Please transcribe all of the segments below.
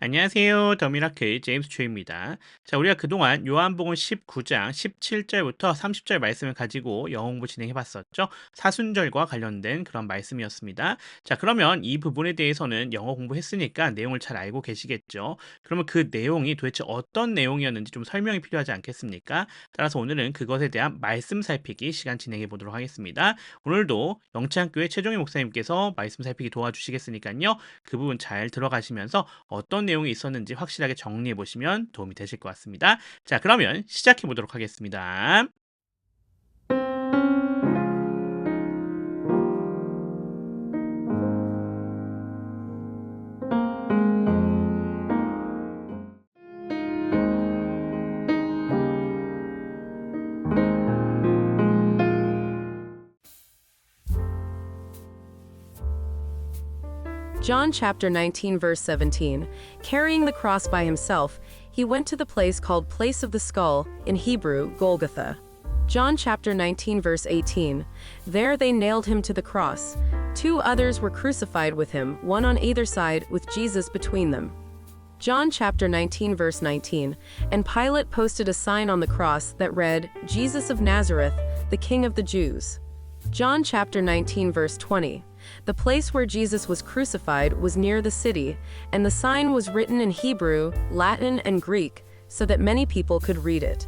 안녕하세요. 더미라클 제임스 초입니다. 자, 우리가 그동안 요한복음 19장 17절부터 30절 말씀을 가지고 영어 공부 진행해 봤었죠. 사순절과 관련된 그런 말씀이었습니다. 자, 그러면 이 부분에 대해서는 영어 공부했으니까 내용을 잘 알고 계시겠죠. 그러면 그 내용이 도대체 어떤 내용이었는지 좀 설명이 필요하지 않겠습니까? 따라서 오늘은 그것에 대한 말씀 살피기 시간 진행해 보도록 하겠습니다. 오늘도 영창교회 최종희 목사님께서 말씀 살피기 도와주시겠으니까요. 그 부분 잘 들어가시면서 어떤 내용이 있었는지 확실하게 정리해 보시면 도움이 되실 것 같습니다. 자, 그러면 시작해 보도록 하겠습니다. John chapter 19 verse 17. Carrying the cross by himself, he went to the place called Place of the Skull, in Hebrew, Golgotha. John chapter 19 verse 18. There they nailed him to the cross. Two others were crucified with him, one on either side, with Jesus between them. John chapter 19 verse 19. And Pilate posted a sign on the cross that read, Jesus of Nazareth, the King of the Jews. John chapter 19 verse 20. The place where Jesus was crucified was near the city, and the sign was written in Hebrew, Latin, and Greek, so that many people could read it.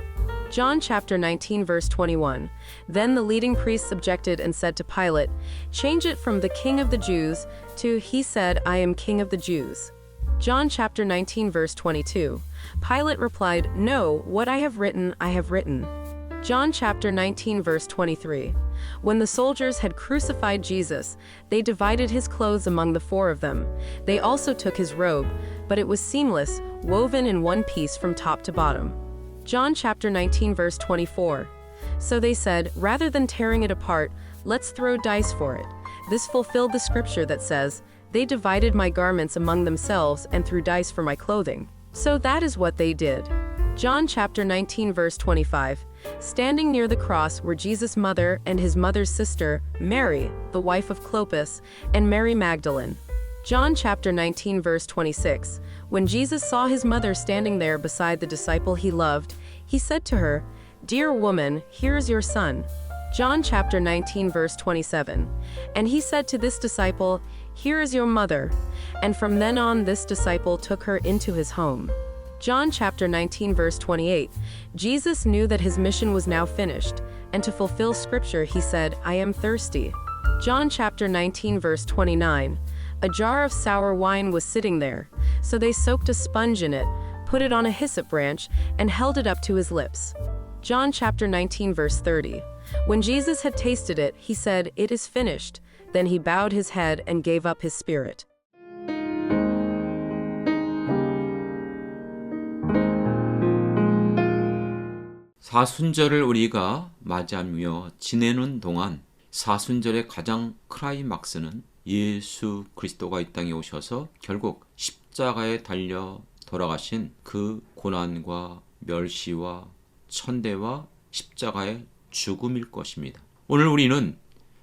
John chapter 19 verse 21. Then the leading priests objected and said to Pilate, "Change it from the King of the Jews to he said, I am King of the Jews." John chapter 19 verse 22. Pilate replied, "No, what I have written, I have written." John chapter 19 verse 23. When the soldiers had crucified Jesus, they divided his clothes among the four of them. They also took his robe, but it was seamless, woven in one piece from top to bottom. John chapter 19 verse 24. So they said, "Rather than tearing it apart, let's throw dice for it." This fulfilled the scripture that says, "They divided my garments among themselves and threw dice for my clothing." So that is what they did. John chapter 19 verse 25. Standing near the cross were Jesus' mother and his mother's sister, Mary, the wife of Clopas, and Mary Magdalene. John chapter 19 verse 26. When Jesus saw his mother standing there beside the disciple he loved, he said to her, "Dear woman, here is your son." John chapter 19 verse 27. And he said to this disciple, "Here is your mother." And from then on this disciple took her into his home. John chapter 19 verse 28. Jesus knew that his mission was now finished, and to fulfill scripture he said, "I am thirsty." John chapter 19 verse 29. A jar of sour wine was sitting there, so they soaked a sponge in it, put it on a hyssop branch, and held it up to his lips. John chapter 19 verse 30. When Jesus had tasted it, he said, "It is finished." Then he bowed his head and gave up his spirit. 사순절을 우리가 맞이하며 지내는 동안 사순절의 가장 크라이막스는 예수 그리스도가 이 땅에 오셔서 결국 십자가에 달려 돌아가신 그 고난과 멸시와 천대와 십자가의 죽음일 것입니다. 오늘 우리는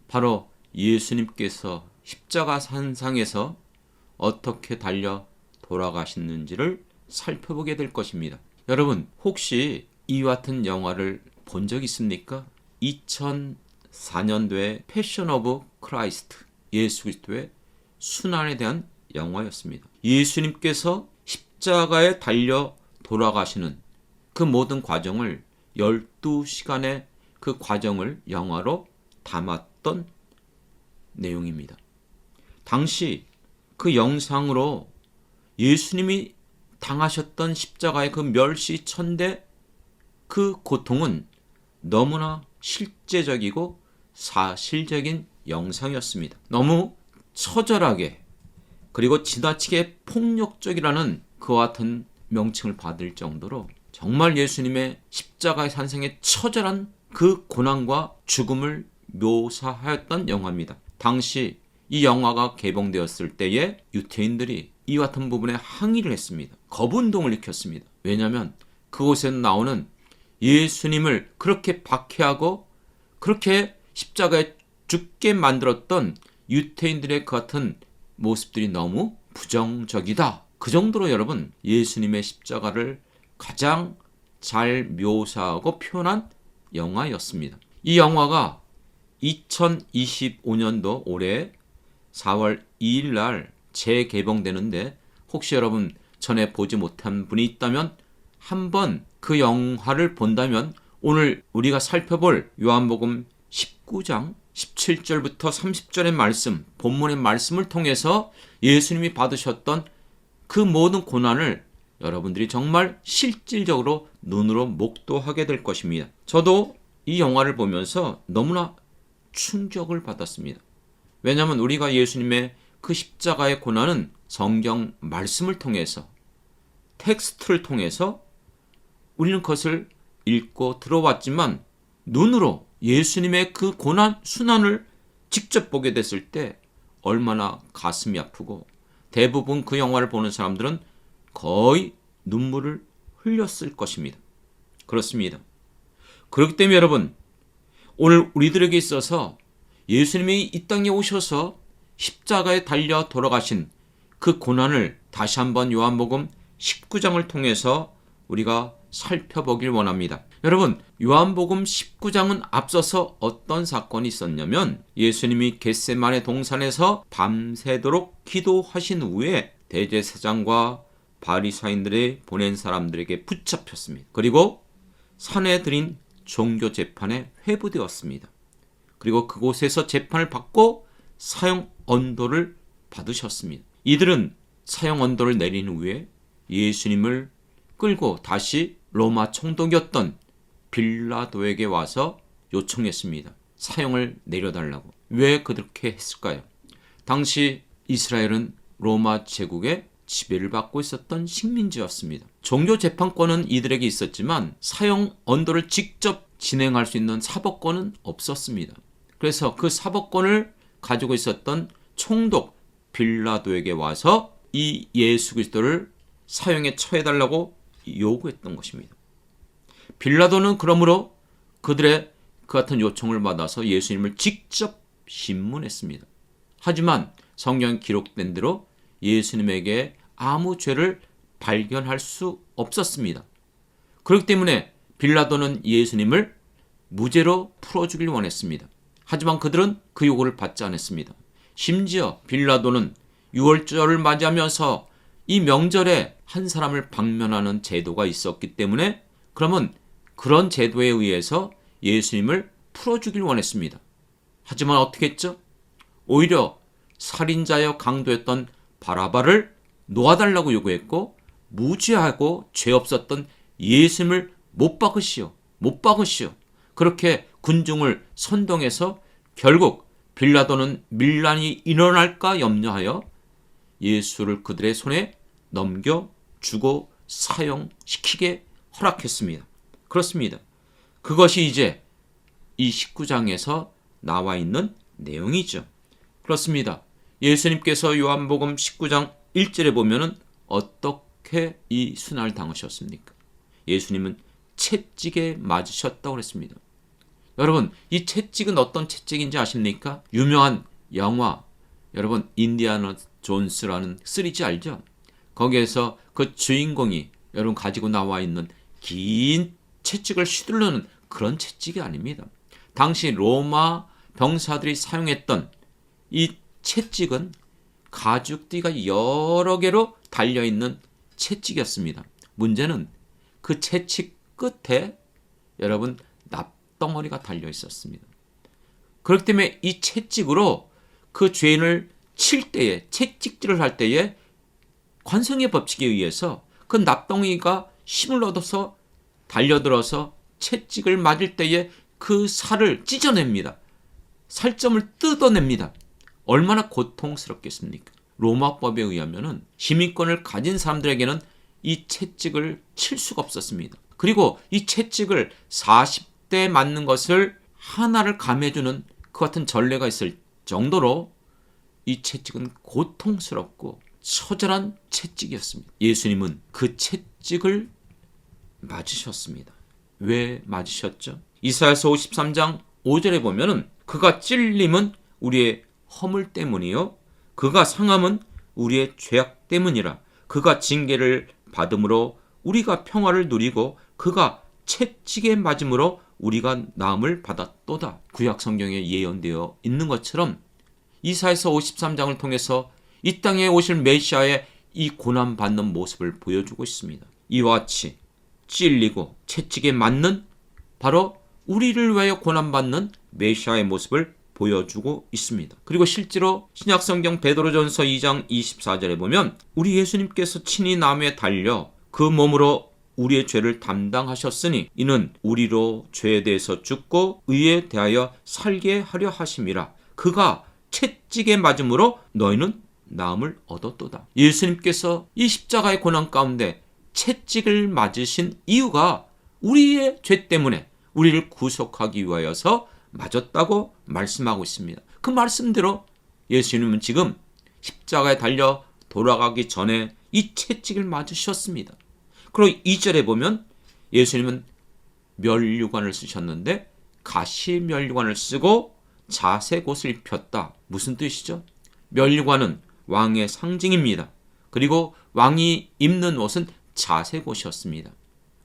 바로 예수님께서 십자가 산상에서 어떻게 달려 돌아가셨는지를 살펴보게 될 것입니다. 여러분, 혹시 이와 같은 영화를 본 적 있습니까? 2004년도에 패션 오브 크라이스트, 예수 그리스도의 순환에 대한 영화였습니다. 예수님께서 십자가에 달려 돌아가시는 그 모든 과정을 12시간의 그 과정을 영화로 담았던 내용입니다. 당시 그 영상으로 예수님이 당하셨던 십자가의 그 멸시 천대 그 고통은 너무나 실제적이고 사실적인 영상이었습니다. 너무 처절하게 그리고 지나치게 폭력적이라는 그와 같은 명칭을 받을 정도로 정말 예수님의 십자가의 산상의 처절한 그 고난과 죽음을 묘사하였던 영화입니다. 당시 이 영화가 개봉되었을 때에 유태인들이 이와 같은 부분에 항의를 했습니다. 거부운동을 일으켰습니다. 왜냐하면 그곳에 나오는 예수님을 그렇게 박해하고 그렇게 십자가에 죽게 만들었던 유태인들의 그 같은 모습들이 너무 부정적이다 그 정도로 여러분 예수님의 십자가를 가장 잘 묘사하고 표현한 영화였습니다. 이 영화가 2025년도 올해 4월 2일 날 재개봉되는데 혹시 여러분 전에 보지 못한 분이 있다면 한번 그 영화를 본다면 오늘 우리가 살펴볼 요한복음 19장 17절부터 30절의 말씀, 본문의 말씀을 통해서 예수님이 받으셨던 그 모든 고난을 여러분들이 정말 실질적으로 눈으로 목도하게 될 것입니다. 저도 이 영화를 보면서 너무나 충격을 받았습니다. 왜냐하면 우리가 예수님의 그 십자가의 고난은 성경 말씀을 통해서, 텍스트를 통해서 우리는 그것을 읽고 들어왔지만 눈으로 예수님의 그 고난, 순환을 직접 보게 됐을 때 얼마나 가슴이 아프고 대부분 그 영화를 보는 사람들은 거의 눈물을 흘렸을 것입니다. 그렇습니다. 그렇기 때문에 여러분, 오늘 우리들에게 있어서 예수님이 이 땅에 오셔서 십자가에 달려 돌아가신 그 고난을 다시 한번 요한복음 19장을 통해서 우리가 살펴보길 원합니다. 여러분, 요한복음 19장은 앞서서 어떤 사건이 있었냐면 예수님이 겟세마네 동산에서 밤새도록 기도하신 후에 대제사장과 바리사인들이 보낸 사람들에게 붙잡혔습니다. 그리고 산에 들인 종교 재판에 회부되었습니다. 그리고 그곳에서 재판을 받고 사형 언도를 받으셨습니다. 이들은 사형 언도를 내린 후에 예수님을 끌고 다시 로마 총독이었던 빌라도에게 와서 요청했습니다. 사형을 내려달라고. 왜 그렇게 했을까요? 당시 이스라엘은 로마 제국의 지배를 받고 있었던 식민지였습니다. 종교 재판권은 이들에게 있었지만 사형 언도를 직접 진행할 수 있는 사법권은 없었습니다. 그래서 그 사법권을 가지고 있었던 총독 빌라도에게 와서 이 예수 그리스도를 사형에 처해달라고 요구했던 것입니다. 빌라도는 그러므로 그들의 그 같은 요청을 받아서 예수님을 직접 신문했습니다. 하지만 성경에 기록된 대로 예수님에게 아무 죄를 발견할 수 없었습니다. 그렇기 때문에 빌라도는 예수님을 무죄로 풀어주길 원했습니다. 하지만 그들은 그 요구를 받지 않았습니다. 심지어 빌라도는 유월절을 맞이하면서 이 명절에 한 사람을 방면하는 제도가 있었기 때문에 그러면 그런 제도에 의해서 예수님을 풀어주길 원했습니다. 하지만 어떻게 했죠? 오히려 살인자여 강도였던 바라바를 놓아달라고 요구했고 무죄하고 죄 없었던 예수님을 못 박으시오. 그렇게 군중을 선동해서 결국 빌라도는 밀란이 일어날까 염려하여 예수를 그들의 손에 넘겨주고 사형시키게 허락했습니다. 그렇습니다. 그것이 이제 이 19장에서 나와 있는 내용이죠. 그렇습니다. 예수님께서 요한복음 19장 1절에 보면은 어떻게 이 순환을 당하셨습니까? 예수님은 채찍에 맞으셨다고 그랬습니다. 여러분, 이 채찍은 어떤 채찍인지 아십니까? 유명한 영화, 여러분 인디아나 존스라는 시리즈 알죠? 거기에서 그 주인공이 여러분 가지고 나와 있는 긴 채찍을 휘두르는 그런 채찍이 아닙니다. 당시 로마 병사들이 사용했던 이 채찍은 가죽띠가 여러 개로 달려있는 채찍이었습니다. 문제는 그 채찍 끝에 여러분 납덩어리가 달려 있었습니다. 그렇기 때문에 이 채찍으로 그 죄인을 칠 때에, 채찍질을 할 때에 관성의 법칙에 의해서 그 납덩이가 힘을 얻어서 달려들어서 채찍을 맞을 때에 그 살을 찢어냅니다. 살점을 뜯어냅니다. 얼마나 고통스럽겠습니까? 로마법에 의하면은 시민권을 가진 사람들에게는 이 채찍을 칠 수가 없었습니다. 그리고 이 채찍을 40대 맞는 것을 하나를 감해주는 그 같은 전례가 있을 정도로 이 채찍은 고통스럽고 처절한 채찍이었습니다. 예수님은 그 채찍을 맞으셨습니다. 왜 맞으셨죠? 이사야서 53장 5절에 보면은 그가 찔림은 우리의 허물 때문이요 그가 상함은 우리의 죄악 때문이라 그가 징계를 받음으로 우리가 평화를 누리고 그가 채찍에 맞음으로 우리가 나음을 받았도다. 구약 성경에 예언되어 있는 것처럼 이사야서 53장을 통해서 이 땅에 오실 메시아의 이 고난받는 모습을 보여주고 있습니다. 이와 같이 찔리고 채찍에 맞는 바로 우리를 위하여 고난받는 메시아의 모습을 보여주고 있습니다. 그리고 실제로 신약성경 베드로전서 2장 24절에 보면 우리 예수님께서 친히 나무에 달려 그 몸으로 우리의 죄를 담당하셨으니 이는 우리로 죄에 대해서 죽고 의에 대하여 살게 하려 하심이라. 그가 채찍에 맞음으로 너희는 나음을 얻었도다. 예수님께서 이 십자가의 고난 가운데 채찍을 맞으신 이유가 우리의 죄 때문에 우리를 구속하기 위하여서 맞았다고 말씀하고 있습니다. 그 말씀대로 예수님은 지금 십자가에 달려 돌아가기 전에 이 채찍을 맞으셨습니다. 그리고 2절에 보면 예수님은 면류관을 쓰셨는데 가시 면류관을 쓰고 자색 옷을 입혔다. 무슨 뜻이죠? 면류관은 왕의 상징입니다. 그리고 왕이 입는 옷은 자색 옷이었습니다.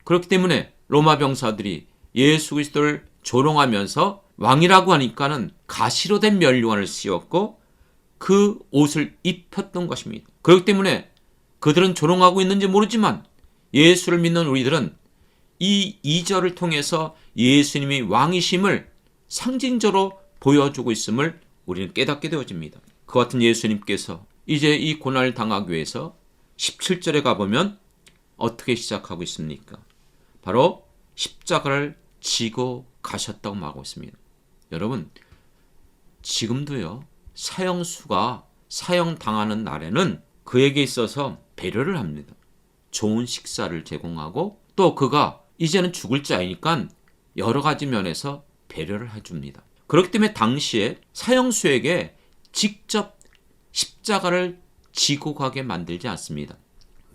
그렇기 때문에 로마 병사들이 예수 그리스도를 조롱하면서 왕이라고 하니까는 가시로 된 면류관을 씌웠고 그 옷을 입혔던 것입니다. 그렇기 때문에 그들은 조롱하고 있는지 모르지만 예수를 믿는 우리들은 이 2절을 통해서 예수님이 왕이심을 상징적으로 보여주고 있음을 우리는 깨닫게 되어집니다. 그 같은 예수님께서 이제 이 고난을 당하기 위해서 17절에 가보면 어떻게 시작하고 있습니까? 바로 십자가를 지고 가셨다고 말하고 있습니다. 여러분, 지금도요, 사형수가 사형당하는 날에는 그에게 있어서 배려를 합니다. 좋은 식사를 제공하고 또 그가 이제는 죽을 자이니까 여러 가지 면에서 배려를 해줍니다. 그렇기 때문에 당시에 사형수에게 직접 십자가를 지고 가게 만들지 않습니다.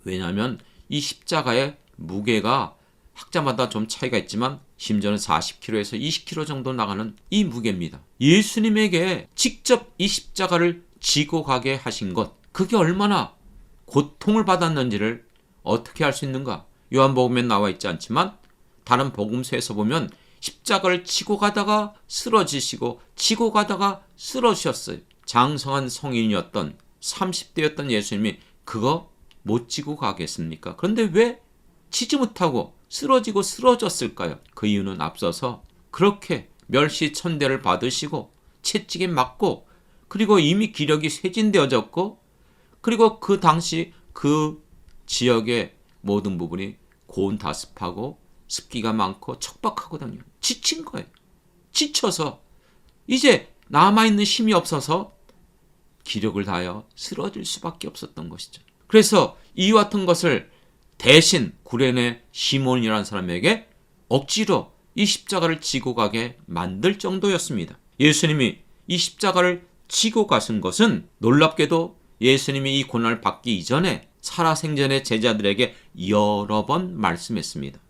왜냐하면 이 십자가의 무게가 학자마다 좀 차이가 있지만 심지어는 40kg에서 20kg 정도 나가는 이 무게입니다. 예수님에게 직접 이 십자가를 지고 가게 하신 것, 그게 얼마나 고통을 받았는지를 어떻게 알 수 있는가? 요한복음에 나와 있지 않지만 다른 복음서에서 보면 십자가를 지고 가다가 쓰러지시고 지고 가다가 쓰러지셨어요. 장성한 성인이었던 30대였던 예수님이 그거 못 지고 가겠습니까? 그런데 왜 치지 못하고 쓰러지고 쓰러졌을까요? 그 이유는 앞서서 그렇게 멸시천대를 받으시고 채찍에 맞고 그리고 이미 기력이 쇠진되어졌고 그리고 그 당시 그 지역의 모든 부분이 고온다습하고 습기가 많고 척박하거든요. 지친 거예요. 지쳐서 이제 남아있는 힘이 없어서 기력을 다하여 쓰러질 수밖에 없었던 것이죠. 그래서 이와 같은 것을 대신 구레네 시몬이라는 사람에게 억지로 이 십자가를 지고 가게 만들 정도였습니다. 예수님이 이 십자가를 지고 가신 것은 놀랍게도 예수님이 이 고난을 받기 이전에 살아생전의 제자들에게 여러 번 말씀했습니다.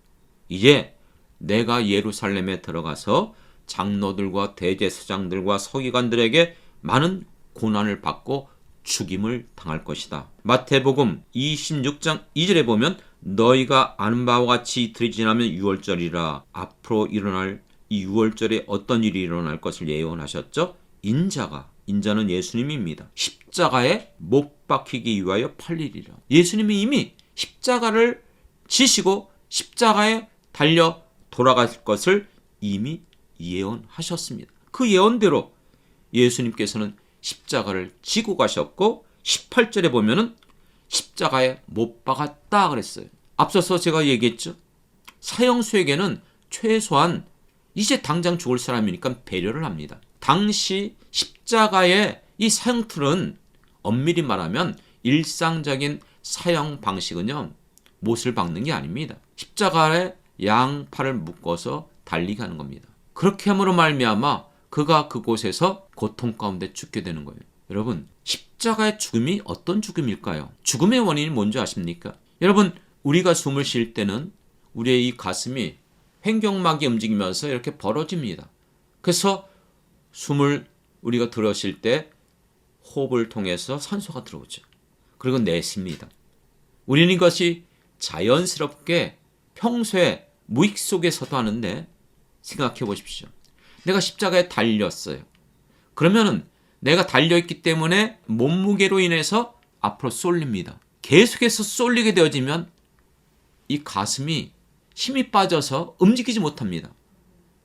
이제 내가 예루살렘에 들어가서 장로들과 대제사장들과 서기관들에게 많은 고난을 받고 죽임을 당할 것이다. 마태복음 26장 2절에 보면 너희가 아는 바와 같이 이틀이 지나면 유월절이라. 앞으로 일어날 이 유월절에 어떤 일이 일어날 것을 예언하셨죠? 인자는 예수님입니다. 십자가에 못 박히기 위하여 팔리리라. 예수님이 이미 십자가를 지시고 십자가에 달려 돌아갈 것을 이미 예언하셨습니다. 그 예언대로 예수님께서는 십자가를 지고 가셨고 18절에 보면은 십자가에 못 박았다 그랬어요. 앞서서 제가 얘기했죠. 사형수에게는 최소한 이제 당장 죽을 사람이니까 배려를 합니다. 당시 십자가의 이 사형틀은 엄밀히 말하면 일상적인 사형 방식은요, 못을 박는 게 아닙니다. 십자가에 양팔을 묶어서 달리게 하는 겁니다. 그렇게 함으로 말미암아 그가 그곳에서 고통 가운데 죽게 되는 거예요. 여러분, 십자가의 죽음이 어떤 죽음일까요? 죽음의 원인이 뭔지 아십니까? 여러분, 우리가 숨을 쉴 때는 우리의 이 가슴이 횡격막이 움직이면서 이렇게 벌어집니다. 그래서 숨을 우리가 들어쉴 때 호흡을 통해서 산소가 들어오죠. 그리고 내쉽니다. 우리는 이것이 자연스럽게 평소에 무익 속에서도 하는데 생각해 보십시오. 내가 십자가에 달렸어요. 그러면은 내가 달려있기 때문에 몸무게로 인해서 앞으로 쏠립니다. 계속해서 쏠리게 되어지면 이 가슴이 힘이 빠져서 움직이지 못합니다.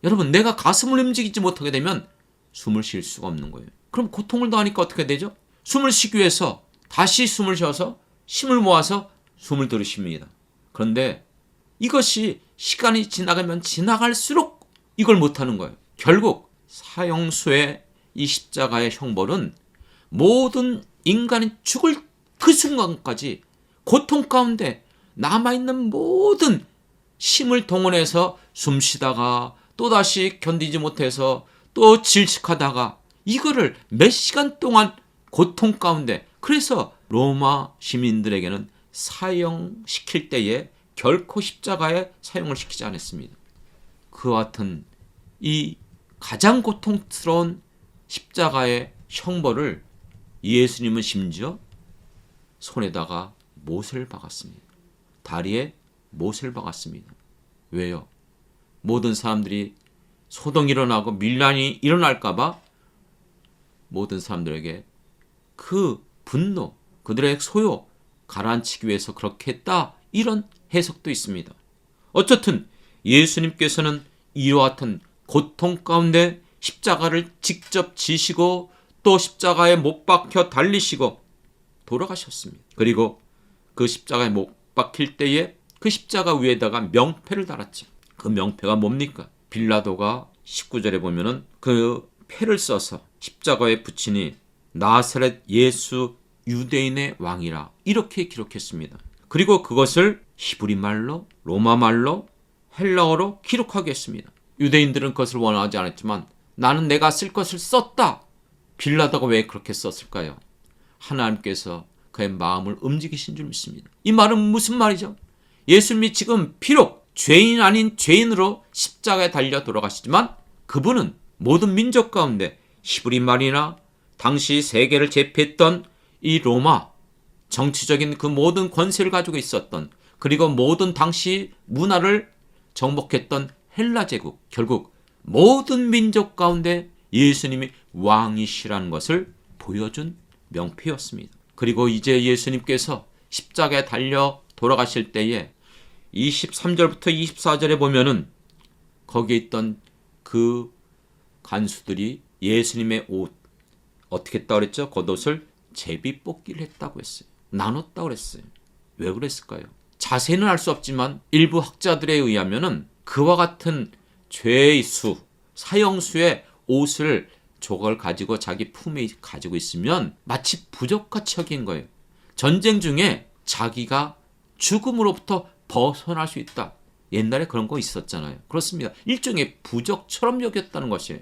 여러분, 내가 가슴을 움직이지 못하게 되면 숨을 쉴 수가 없는 거예요. 그럼 고통을 더하니까 어떻게 되죠? 숨을 쉬기 위해서 다시 숨을 쉬어서 힘을 모아서 숨을 들이쉽니다. 그런데 이것이 시간이 지나가면 지나갈수록 이걸 못하는 거예요. 결국 사형수의 이 십자가의 형벌은 모든 인간이 죽을 그 순간까지 고통 가운데 남아있는 모든 힘을 동원해서 숨 쉬다가 또다시 견디지 못해서 또 질식하다가 이거를 몇 시간 동안 고통 가운데, 그래서 로마 시민들에게는 사형시킬 때에 결코 십자가에 사형을 시키지 않았습니다. 그와 같은 이 가장 고통스러운 십자가의 형벌을 예수님은 심지어 손에다가 못을 박았습니다. 다리에 못을 박았습니다. 왜요? 모든 사람들이 소동이 일어나고 밀란이 일어날까봐 모든 사람들에게 그 분노, 그들의 소요 가라앉히기 위해서 그렇게 했다, 이런 해석도 있습니다. 어쨌든 예수님께서는 이와 같은 고통 가운데 십자가를 직접 지시고 또 십자가에 못 박혀 달리시고 돌아가셨습니다. 그리고 그 십자가에 못 박힐 때에 그 십자가 위에다가 명패를 달았죠. 그 명패가 뭡니까? 빌라도가 19절에 보면은 그 패를 써서 십자가에 붙이니 나사렛 예수 유대인의 왕이라 이렇게 기록했습니다. 그리고 그것을 히브리 말로, 로마 말로, 헬라어로 기록하게 했습니다. 유대인들은 그것을 원하지 않았지만 나는 내가 쓸 것을 썼다. 빌라도가 왜 그렇게 썼을까요? 하나님께서 그의 마음을 움직이신 줄 믿습니다. 이 말은 무슨 말이죠? 예수님이 지금 비록 죄인 아닌 죄인으로 십자가에 달려 돌아가시지만 그분은 모든 민족 가운데 히브리 말이나 당시 세계를 제패했던 이 로마, 정치적인 그 모든 권세를 가지고 있었던, 그리고 모든 당시 문화를 정복했던 헬라 제국, 결국 모든 민족 가운데 예수님이 왕이시라는 것을 보여준 명패였습니다. 그리고 이제 예수님께서 십자가에 달려 돌아가실 때에 23절부터 24절에 보면은 거기에 있던 그 간수들이 예수님의 옷, 어떻게 했다고 그랬죠? 겉옷을 제비뽑기를 했다고 했어요. 나눴다고 그랬어요. 왜 그랬을까요? 자세히는 알 수 없지만 일부 학자들에 의하면은 그와 같은 죄의 수, 사형수의 옷을 조각을 가지고 자기 품에 가지고 있으면 마치 부적같이 여긴 거예요. 전쟁 중에 자기가 죽음으로부터 벗어날 수 있다. 옛날에 그런 거 있었잖아요. 그렇습니다. 일종의 부적처럼 여겼다는 것이에요.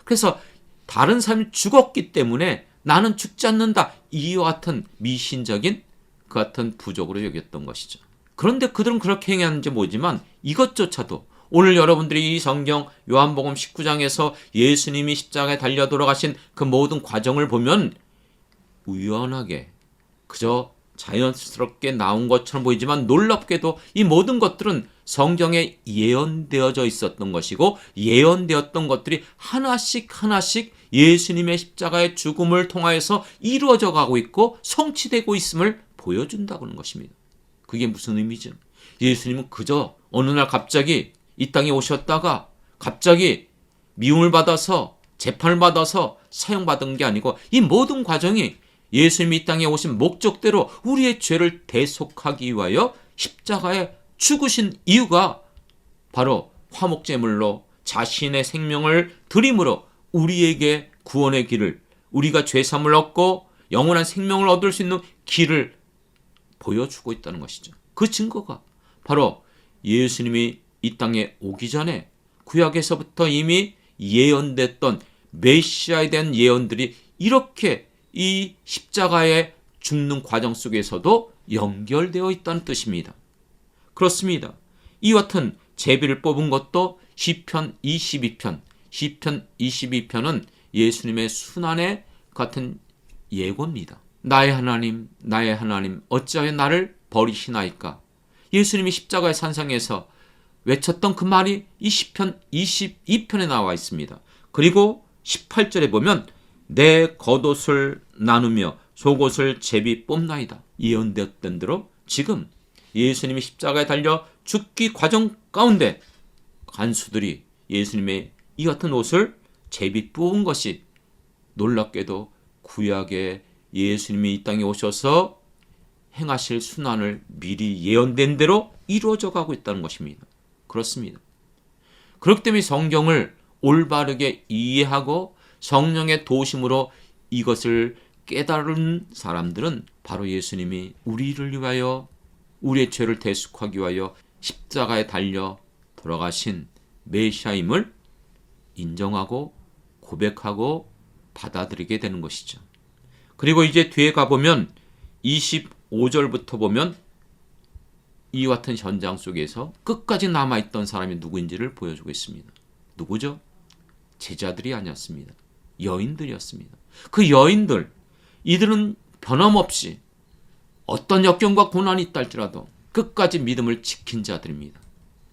그래서 다른 사람이 죽었기 때문에 나는 죽지 않는다. 이와 같은 미신적인 그 같은 부적으로 여겼던 것이죠. 그런데 그들은 그렇게 행했는지 모르지만 이것조차도 오늘 여러분들이 이 성경 요한복음 19장에서 예수님이 십자가에 달려 돌아가신 그 모든 과정을 보면 우연하게 그저 자연스럽게 나온 것처럼 보이지만 놀랍게도 이 모든 것들은 성경에 예언되어져 있었던 것이고 예언되었던 것들이 하나씩 하나씩 예수님의 십자가의 죽음을 통하여서 이루어져 가고 있고 성취되고 있음을 보여준다고 하는 것입니다. 그게 무슨 의미죠? 예수님은 그저 어느 날 갑자기 이 땅에 오셨다가 갑자기 미움을 받아서 재판을 받아서 사형받은 게 아니고 이 모든 과정이 예수님이 이 땅에 오신 목적대로 우리의 죄를 대속하기 위하여 십자가에 죽으신 이유가 바로 화목제물로 자신의 생명을 드림으로 우리에게 구원의 길을, 우리가 죄사함을 얻고 영원한 생명을 얻을 수 있는 길을 보여주고 있다는 것이죠. 그 증거가 바로 예수님이 이 땅에 오기 전에 구약에서부터 이미 예언됐던 메시아에 대한 예언들이 이렇게 이 십자가의 죽는 과정 속에서도 연결되어 있다는 뜻입니다. 그렇습니다. 이와 같은 제비를 뽑은 것도 시편 22편, 시편 22편은 예수님의 순환의 같은 예고입니다. 나의 하나님, 나의 하나님, 어찌하여 나를 버리시나이까? 예수님이 십자가의 산상에서 외쳤던 그 말이 이 시편 22편에 나와 있습니다. 그리고 18절에 보면 내 겉옷을 나누며 속옷을 제비 뽑나이다. 예언되었던 대로 지금 예수님이 십자가에 달려 죽기 과정 가운데 간수들이 예수님의 이 같은 옷을 제비 뽑은 것이 놀랍게도 구약에 예수님이 이 땅에 오셔서 행하실 순환을 미리 예언된 대로 이루어져 가고 있다는 것입니다. 그렇습니다. 그렇기 때문에 성경을 올바르게 이해하고 성령의 도심으로 이것을 깨달은 사람들은 바로 예수님이 우리를 위하여 우리의 죄를 대속하기 위하여 십자가에 달려 돌아가신 메시아임을 인정하고 고백하고 받아들이게 되는 것이죠. 그리고 이제 뒤에 가보면 25절부터 보면 이와 같은 현장 속에서 끝까지 남아있던 사람이 누구인지를 보여주고 있습니다. 누구죠? 제자들이 아니었습니다. 여인들이었습니다. 그 여인들, 이들은 변함없이 어떤 역경과 고난이 있다 할지라도 끝까지 믿음을 지킨 자들입니다.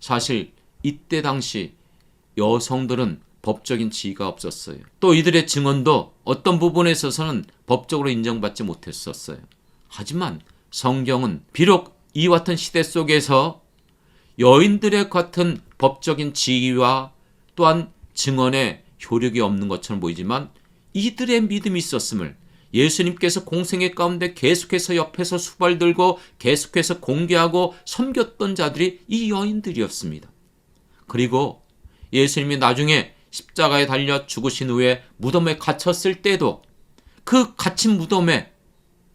사실 이때 당시 여성들은 법적인 지위가 없었어요. 또 이들의 증언도 어떤 부분에 있어서는 법적으로 인정받지 못했었어요. 하지만 성경은 비록 이와 같은 시대 속에서 여인들의 같은 법적인 지위와 또한 증언의 효력이 없는 것처럼 보이지만 이들의 믿음이 있었음을 예수님께서 공생애 가운데 계속해서 옆에서 수발 들고 계속해서 공개하고 섬겼던 자들이 이 여인들이었습니다. 그리고 예수님이 나중에 십자가에 달려 죽으신 후에 무덤에 갇혔을 때도 그 갇힌 무덤에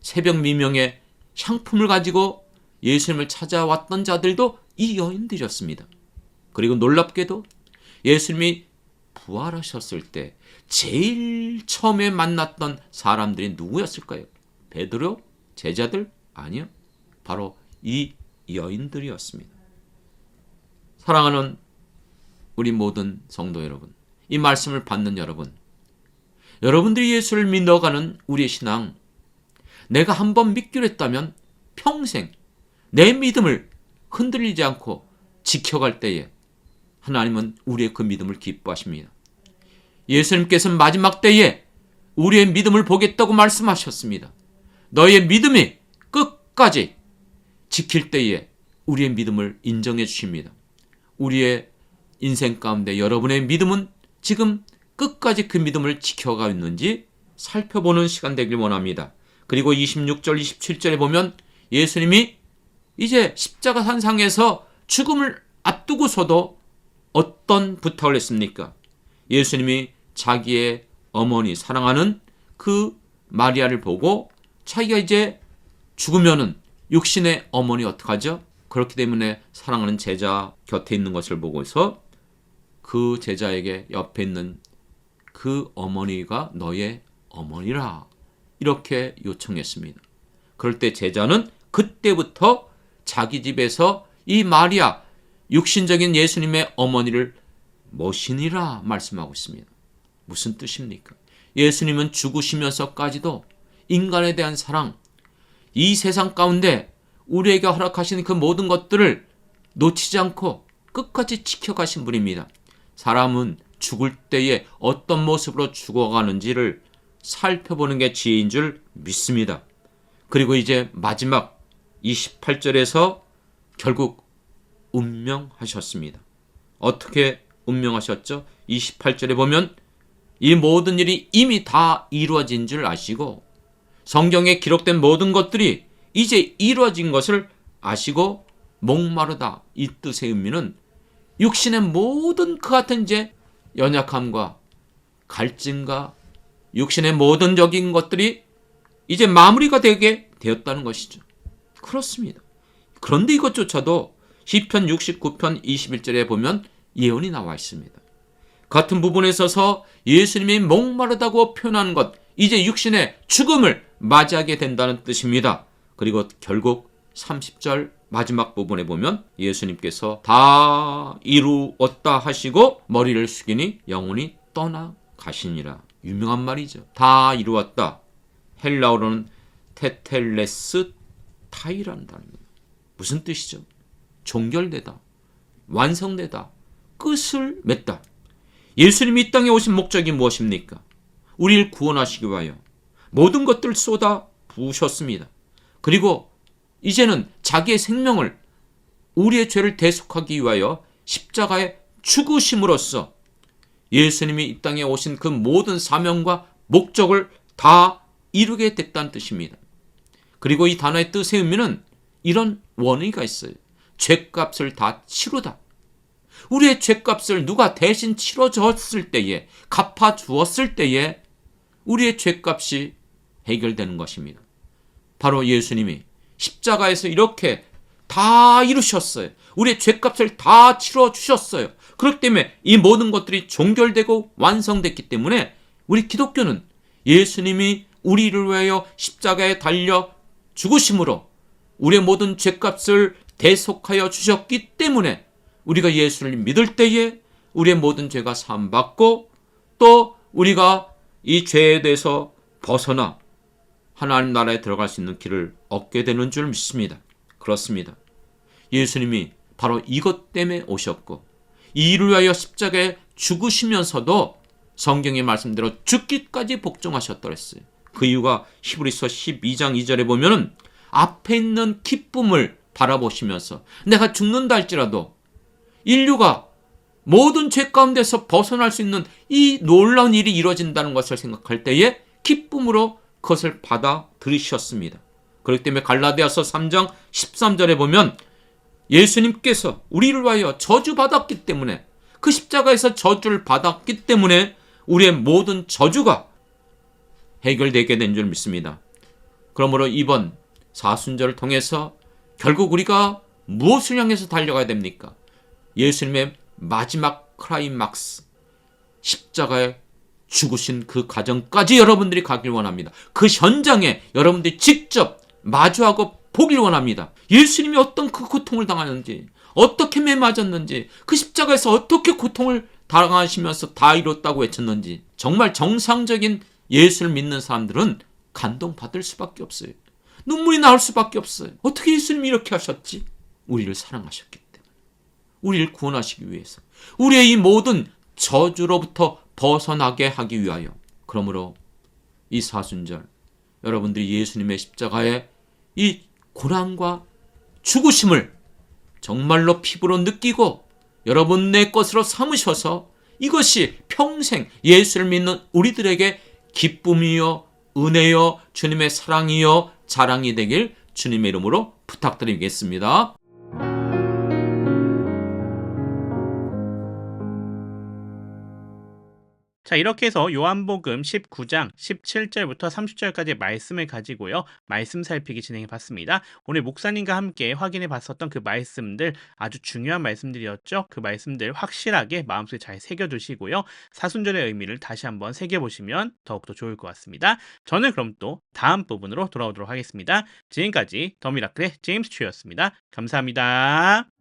새벽 미명에 향품을 가지고 예수님을 찾아왔던 자들도 이 여인들이었습니다. 그리고 놀랍게도 예수님이 부활하셨을 때 제일 처음에 만났던 사람들이 누구였을까요? 베드로? 제자들? 아니요. 바로 이 여인들이었습니다. 사랑하는 우리 모든 성도 여러분, 이 말씀을 받는 여러분, 여러분들이 예수를 믿어가는 우리의 신앙, 내가 한번 믿기로 했다면 평생 내 믿음을 흔들리지 않고 지켜갈 때에 하나님은 우리의 그 믿음을 기뻐하십니다. 예수님께서는 마지막 때에 우리의 믿음을 보겠다고 말씀하셨습니다. 너의 믿음이 끝까지 지킬 때에 우리의 믿음을 인정해 주십니다. 우리의 인생 가운데 여러분의 믿음은 지금 끝까지 그 믿음을 지켜가고 있는지 살펴보는 시간 되길 원합니다. 그리고 26절, 27절에 보면 예수님이 이제 십자가 산상에서 죽음을 앞두고서도 어떤 부탁을 했습니까? 예수님이 자기의 어머니, 사랑하는 그 마리아를 보고 자기가 이제 죽으면은 육신의 어머니 어떡하죠? 그렇기 때문에 사랑하는 제자 곁에 있는 것을 보고서 그 제자에게 옆에 있는 그 어머니가 너의 어머니라 이렇게 요청했습니다. 그럴 때 제자는 그때부터 자기 집에서 이 마리아, 육신적인 예수님의 어머니를 모시니라 말씀하고 있습니다. 무슨 뜻입니까? 예수님은 죽으시면서까지도 인간에 대한 사랑, 이 세상 가운데 우리에게 허락하신 그 모든 것들을 놓치지 않고 끝까지 지켜가신 분입니다. 사람은 죽을 때에 어떤 모습으로 죽어가는지를 살펴보는 게 지혜인 줄 믿습니다. 그리고 이제 마지막 28절에서 결국 운명하셨습니다. 어떻게 운명하셨죠? 28절에 보면 이 모든 일이 이미 다 이루어진 줄 아시고 성경에 기록된 모든 것들이 이제 이루어진 것을 아시고 목마르다, 이 뜻의 의미는 육신의 모든 그 같은 이제 연약함과 갈증과 육신의 모든 적인 것들이 이제 마무리가 되게 되었다는 것이죠. 그렇습니다. 그런데 이것조차도 시편 69편 21절에 보면 예언이 나와 있습니다. 같은 부분에 있어서 예수님이 목마르다고 표현하는 것, 이제 육신의 죽음을 맞이하게 된다는 뜻입니다. 그리고 결국 30절 마지막 부분에 보면 예수님께서 다 이루었다 하시고 머리를 숙이니 영혼이 떠나가시니라. 유명한 말이죠. 다 이루었다. 헬라어로는 테텔레스 타이라는 단어입니다. 무슨 뜻이죠? 종결되다, 완성되다, 끝을 맺다. 예수님이 이 땅에 오신 목적이 무엇입니까? 우리를 구원하시기 위하여 모든 것들을 쏟아 부으셨습니다. 그리고 이제는 자기의 생명을 우리의 죄를 대속하기 위하여 십자가에 죽으심으로써 예수님이 이 땅에 오신 그 모든 사명과 목적을 다 이루게 됐다는 뜻입니다. 그리고 이 단어의 뜻의 의미는 이런 원의가 있어요. 죄값을 다 치르다. 우리의 죄값을 누가 대신 치러줬을 때에, 갚아주었을 때에 우리의 죄값이 해결되는 것입니다. 바로 예수님이 십자가에서 이렇게 다 이루셨어요. 우리의 죄값을 다 치러주셨어요. 그렇기 때문에 이 모든 것들이 종결되고 완성됐기 때문에 우리 기독교는 예수님이 우리를 위하여 십자가에 달려 죽으심으로 우리의 모든 죄값을 대속하여 주셨기 때문에 우리가 예수를 믿을 때에 우리의 모든 죄가 사함받고 또 우리가 이 죄에 대해서 벗어나 하나님 나라에 들어갈 수 있는 길을 얻게 되는 줄 믿습니다. 그렇습니다. 예수님이 바로 이것 때문에 오셨고 이 일을 위하여 십자가에 죽으시면서도 성경의 말씀대로 죽기까지 복종하셨다고 했어요. 그 이유가 히브리서 12장 2절에 보면은 앞에 있는 기쁨을 바라보시면서 내가 죽는다 할지라도 인류가 모든 죄 가운데서 벗어날 수 있는 이 놀라운 일이 이루어진다는 것을 생각할 때에 기쁨으로 그것을 받아들이셨습니다. 그렇기 때문에 갈라디아서 3장 13절에 보면 예수님께서 우리를 위하여 저주받았기 때문에 그 십자가에서 저주를 받았기 때문에 우리의 모든 저주가 해결되게 된 줄 믿습니다. 그러므로 이번 사순절을 통해서 결국 우리가 무엇을 향해서 달려가야 됩니까? 예수님의 마지막 클라이막스, 십자가에 죽으신 그 과정까지 여러분들이 가길 원합니다. 그 현장에 여러분들이 직접 마주하고 보길 원합니다. 예수님이 어떤 그 고통을 당하는지, 어떻게 매 맞았는지, 그 십자가에서 어떻게 고통을 당하시면서 다 이뤘다고 외쳤는지, 정말 정상적인 예수를 믿는 사람들은 감동받을 수밖에 없어요. 눈물이 나올 수밖에 없어요. 어떻게 예수님이 이렇게 하셨지? 우리를 사랑하셨기 때문에, 우리를 구원하시기 위해서, 우리의 이 모든 저주로부터 벗어나게 하기 위하여. 그러므로 이 사순절 여러분들이 예수님의 십자가의 이 고난과 죽으심을 정말로 피부로 느끼고 여러분 내 것으로 삼으셔서 이것이 평생 예수를 믿는 우리들에게 기쁨이요, 은혜요, 주님의 사랑이요, 자랑이 되길 주님의 이름으로 부탁드리겠습니다. 자, 이렇게 해서 요한복음 19장 17절부터 30절까지의 말씀을 가지고요. 말씀 살피기 진행해 봤습니다. 오늘 목사님과 함께 확인해 봤었던 그 말씀들 아주 중요한 말씀들이었죠. 그 말씀들 확실하게 마음속에 잘 새겨두시고요. 사순절의 의미를 다시 한번 새겨보시면 더욱더 좋을 것 같습니다. 저는 그럼 또 다음 부분으로 돌아오도록 하겠습니다. 지금까지 더 미라클의 제임스 추였습니다. 감사합니다.